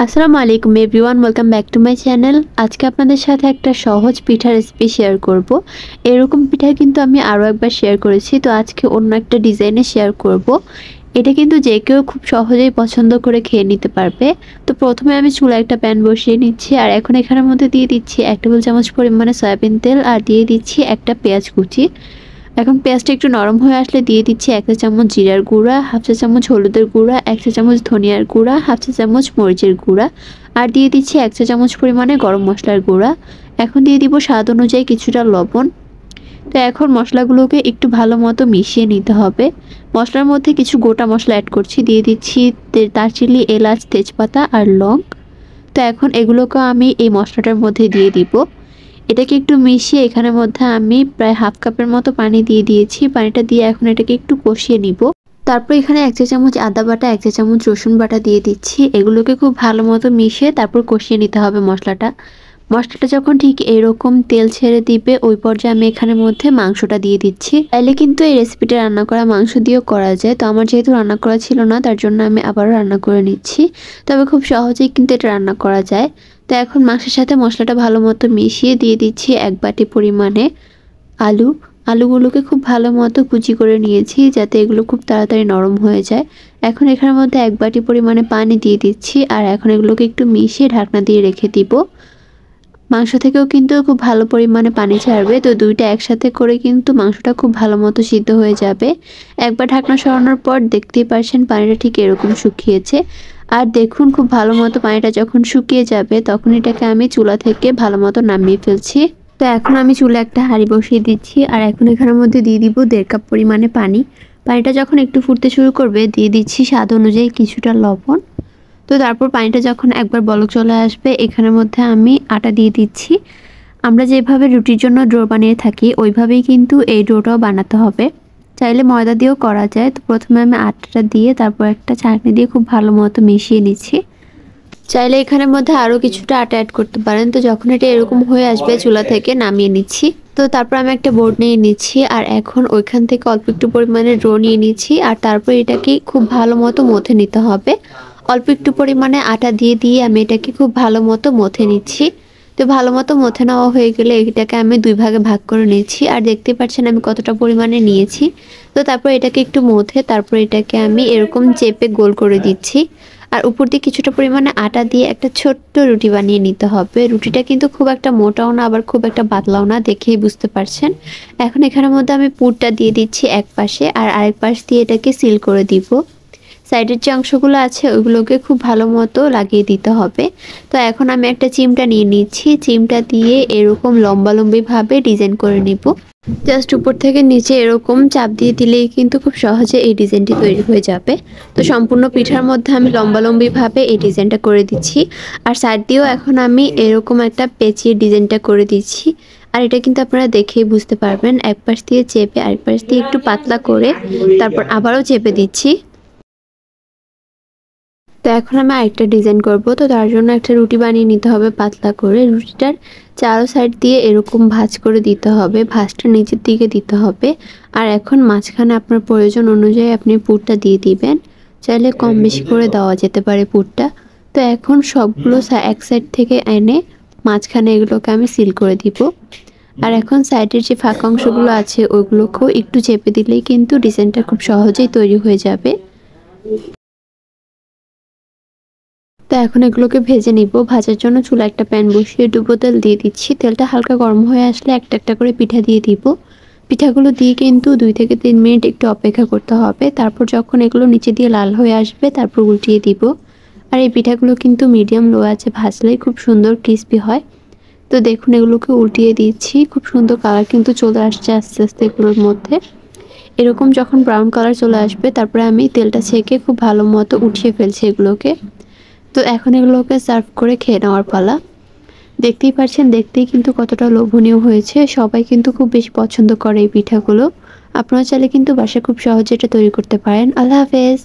আসসালামু আলাইকুম everyone, welcome back to my channel. আজকে আপনাদের সাথে একটা সহজ পিঠার রেসিপি শেয়ার করব। এরকম পিঠা কিন্তু আমি আরও একবার শেয়ার করেছি, তো আজকে অন্য একটা ডিজাইনে শেয়ার করব। এটা কিন্তু যে কেউ খুব সহজেই পছন্দ করে খেয়ে নিতে পারবে। তো প্রথমে আমি চুলায় একটা প্যান বসিয়ে নিচ্ছি, আর এখন এখানের মধ্যে দিয়ে দিচ্ছি 1 টেবিল চামচ পরিমাণে সয়াবিন তেল, আর দিয়ে দিচ্ছি একটা পেঁয়াজ কুচি। এখন পেঁয়াজটা একটু নরম হয়ে আসলে দিয়ে দিচ্ছি 1 চা চামচ জিরার গুঁড়া, 1/2 চা চামচ হলুদের গুঁড়া, 1 চা চামচ ধনিয়ার গুঁড়া, 1/2 চা চামচ মরিচের গুঁড়া, আর দিয়ে দিচ্ছি 1 চা চামচ পরিমাণে গরম মশলার গুঁড়া। এখন দিয়ে দিব স্বাদ অনুযায়ী কিছুটা লবণ। তো এখন মশলাগুলোকে একটু ভালো মতো মিশিয়ে নিতে হবে। মশলার মধ্যে কিছু গোটা মশলা অ্যাড করছি, দিয়ে দিচ্ছি দারচিনি, এলাচ, তেজপাতা আর লং। তো এখন এগুলোকে আমি এই মশলাটার মধ্যে দিয়ে দিব। এটাকে একটু মিশিয়ে এখানের মধ্যে আমি প্রায় 1/2 কাপের মতো পানি দিয়ে দিয়েছি। পানিটা দিয়ে এখন এটাকে একটু কষিয়ে নিব। তারপর এখানে 1 চা চামচ আদা বাটা, 1 চা চামচ রসুন বাটা দিয়ে দিচ্ছি। এগুলোকে খুব ভালো মতো মিশিয়ে তারপর কষিয়ে নিতে হবে মশলাটা। মশলাটা যখন ঠিক এরকম তেল ছেড়ে দিবে, ওই পর্যায়ে আমি এখানের মধ্যে মাংসটা দিয়ে দিচ্ছি। তাইলে কিন্তু এই রেসিপিটা রান্না করা মাংস দিয়েও করা যায়। তো আমার যেহেতু রান্না করা ছিল না, তার জন্য আমি আবারও রান্না করে নিচ্ছি। তবে খুব সহজেই কিন্তু এটা রান্না করা যায়। তো এখন মাংসের সাথে মশলাটা ভালো মতো মিশিয়ে দিয়ে দিচ্ছি 1 বাটি পরিমাণে আলুগুলোকে খুব ভালো মতো কুচি করে নিয়েছি, যাতে এগুলো খুব তাড়াতাড়ি নরম হয়ে যায়। এখন এখানের মধ্যে 1 বাটি পরিমাণে পানি দিয়ে দিচ্ছি, আর এখন এগুলোকে একটু মিশিয়ে ঢাকনা দিয়ে রেখে দিব। মাংস থেকেও কিন্তু খুব ভালো পরিমাণে পানি ছাড়বে, তো দুইটা একসাথে করে কিন্তু মাংসটা খুব ভালো মতো সিদ্ধ হয়ে যাবে। একবার ঢাকনা সরানোর পর দেখতেই পারছেন পানিটা ঠিক এরকম শুকিয়েছে। আর দেখুন, খুব ভালো মতো পানিটা যখন শুকিয়ে যাবে, তখন এটাকে আমি চুলা থেকে ভালো মতো নামিয়ে ফেলছি। তো এখন আমি চুলে একটা হাঁড়ি বসিয়ে দিচ্ছি, আর এখন এখানের মধ্যে দিয়ে দিব 1.5 কাপ পরিমাণে পানি। পানিটা যখন একটু ফুটতে শুরু করবে, দিয়ে দিচ্ছি স্বাদ অনুযায়ী কিছুটা লবণ। তো তারপর পানিটা যখন একবার বলক চলে আসবে, এখানের মধ্যে আমি আটা দিয়ে দিচ্ছি। আমরা যেভাবে রুটির জন্য ডো বানিয়ে থাকি, ওইভাবেই কিন্তু এই ডোটাও বানাতে হবে। চাইলে ময়দা দিয়েও করা যায়। তো প্রথমে আমি আটাটা দিয়ে তারপর একটা ছাঁকনি দিয়ে খুব ভালো মতো মিশিয়ে নিচ্ছি। চাইলে এখানের মধ্যে আরও কিছুটা আটা অ্যাড করতে পারেন। তো যখন এটা এরকম হয়ে আসবে, চুলা থেকে নামিয়ে নিচ্ছি। তো তারপর আমি একটা বোর্ড নিয়ে নিচ্ছি, আর এখন ওইখান থেকে অল্প একটু পরিমাণে ডো নিয়ে নিচ্ছি, আর তারপর এটাকে খুব ভালো মতো মথে নিতে হবে। অল্প একটু পরিমাণে আটা দিয়ে আমি এটাকে খুব ভালো মতো মথে নিচ্ছি। তো ভালো মতো মথে নেওয়া হয়ে গেলে এটাকে আমি 2 ভাগে ভাগ করে নিচ্ছি, আর দেখতে পাচ্ছেন আমি কতটা পরিমাণে নিয়েছি। তো তারপর এটাকে একটু মথে তারপর এটাকে আমি এরকম চেপে গোল করে দিচ্ছি। আর উপর দিয়ে কিছুটা পরিমাণে আটা দিয়ে একটা ছোট্ট রুটি বানিয়ে নিতে হবে। রুটিটা কিন্তু খুব একটা মোটাও না, আবার খুব একটা পাতলাও না, দেখেই বুঝতে পারছেন। এখন এখানের মধ্যে আমি পুরটা দিয়ে দিচ্ছি এক পাশে, আর আরেক পাশ দিয়ে এটাকে সিল করে দিব। সাইডের যে অংশগুলো আছে ওইগুলোকে খুব ভালো মতো লাগিয়ে দিতে হবে। তো এখন আমি একটা চিমটা নিয়ে নিচ্ছি, চিমটা দিয়ে এরকম লম্বালম্বিভাবে ডিজাইন করে নিব। জাস্ট উপর থেকে নিচে এরকম চাপ দিয়ে দিলেই কিন্তু খুব সহজে এই ডিজাইনটি তৈরি হয়ে যাবে। তো সম্পূর্ণ পিঠার মধ্যে আমি লম্বালম্বিভাবে এই ডিজাইনটা করে দিচ্ছি, আর সাইড দিয়েও এখন আমি এরকম একটা পেঁচিয়ে ডিজাইনটা করে দিচ্ছি। আর এটা কিন্তু আপনারা দেখেই বুঝতে পারবেন। এক পাশ দিয়ে চেপে আরেক পাশ দিয়ে একটু পাতলা করে তারপর আবারও চেপে দিচ্ছি। তো এখন আমি আরেকটা ডিজাইন করব। তো তার জন্য একটা রুটি বানিয়ে নিতে হবে পাতলা করে। রুটিটার চারো সাইড দিয়ে এরকম ভাঁজ করে দিতে হবে, ভাঁজটা নিচের দিকে দিতে হবে। আর এখন মাঝখানে আপনার প্রয়োজন অনুযায়ী আপনি পুরটা দিয়ে দিবেন। চাইলে কম বেশি করে দেওয়া যেতে পারে পুরটা। তো এখন সবগুলো এক সাইড থেকে এনে মাঝখানে এগুলোকে আমি সিল করে দিব। আর এখন সাইডের যে ফাঁকা অংশগুলো আছে ওইগুলোকেও একটু চেপে দিলেই কিন্তু ডিজাইনটা খুব সহজেই তৈরি হয়ে যাবে। তো এখন এগুলোকে ভেজে নিব। ভাজার জন্য চুলা একটা প্যান বসিয়ে ডুবো তেল দিয়ে দিচ্ছি। তেলটা হালকা গরম হয়ে আসলে একটা একটা করে পিঠা দিয়ে দিব। পিঠাগুলো দিয়ে কিন্তু 2 থেকে 3 মিনিট একটু অপেক্ষা করতে হবে। তারপর যখন এগুলো নিচে দিয়ে লাল হয়ে আসবে, তারপর উল্টিয়ে দিব। আর এই পিঠাগুলো কিন্তু মিডিয়াম লো আছে ভাজলেই খুব সুন্দর ক্রিস্পি হয়। তো দেখুন এগুলোকে উল্টিয়ে দিচ্ছি, খুব সুন্দর কালার কিন্তু চলে আসছে আস্তে আস্তে এগুলোর মধ্যে। এরকম যখন ব্রাউন কালার চলে আসবে, তারপরে আমি তেলটা ছেঁকে খুব ভালো মতো উঠিয়ে ফেলছি এগুলোকে। তো এখন এগুলোকে সার্ভ করে খেয়ে নেওয়ার পালা। দেখতেই পাচ্ছেন, দেখতেই কিন্তু কতটা লোভনীয় হয়েছে। সবাই কিন্তু খুব বেশি পছন্দ করে এই পিঠাগুলো। আপনারা চাইলে কিন্তু বাসায় খুব সহজে এটা তৈরি করতে পারেন। আল্লাহ হাফেজ।